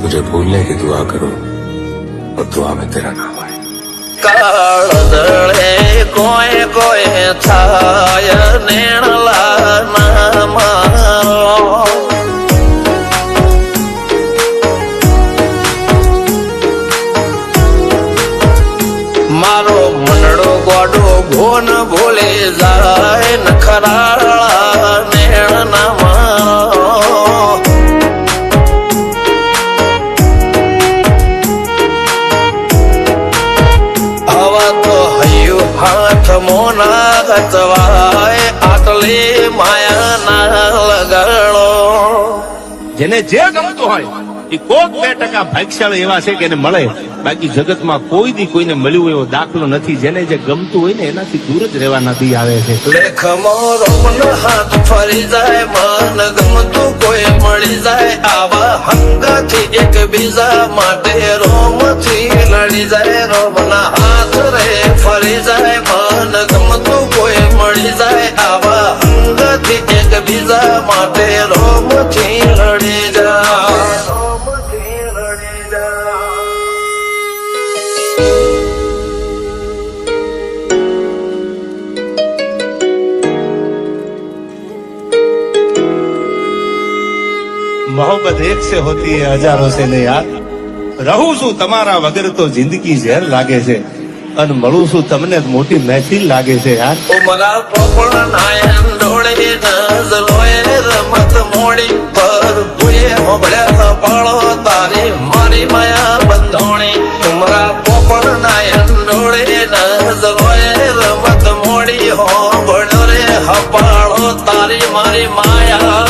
मुझे भूलने की दुआ करो और दुआ में तेरा नाम आए। काळदळे कोय कोय छाय नेणला नाम मारो मनडो गोडो घोन भूले जाय नखराळा नेण नाम हाथ मोना गतवाय आटले माया ना લગાડો જેને જે ગમતું હોય એ કોક 2% ભાગ્યશાળી એવા છે કે એને મળે, બાકી જગતમાં કોઈ દી કોઈને મળ્યું એવો દાખલો નથી. જેને જે ગમતું હોય ને એનાથી દૂર જ રહેવાના દી આવે છે. લેખ મોરો મન હાથ ફરી જાય, મન ગમતું કોઈ મળી જાય, આવા હંગાથી એક બીજા માટે રોમથી લડી જાય. રોમના હાથ રે ફરી જાય, મન ગમતું કોઈ મળી જાય, આવા હંગાથી એક બીજા માટે રોમથી લડી જાય. मोहब्बत एक से होती है हजारों से नहीं यार. રહું છું તમારા વગર તો જિંદગી ઝેર લાગે છે, અને મળું છું તમને મોટી મહેફિલ લાગે છે યાર. ઉમરા પોપળ નાયન ડોળે નઝલોએ રમત મોડી પર ભૂએ હોબળ્યા પાળો તારી મારી માયા બંધોણી. ઉમરા પોપળ નાયન ડોળે નઝલોએ રમત મોડી હોબળ્યો રે હપાળો તારી મારી માયા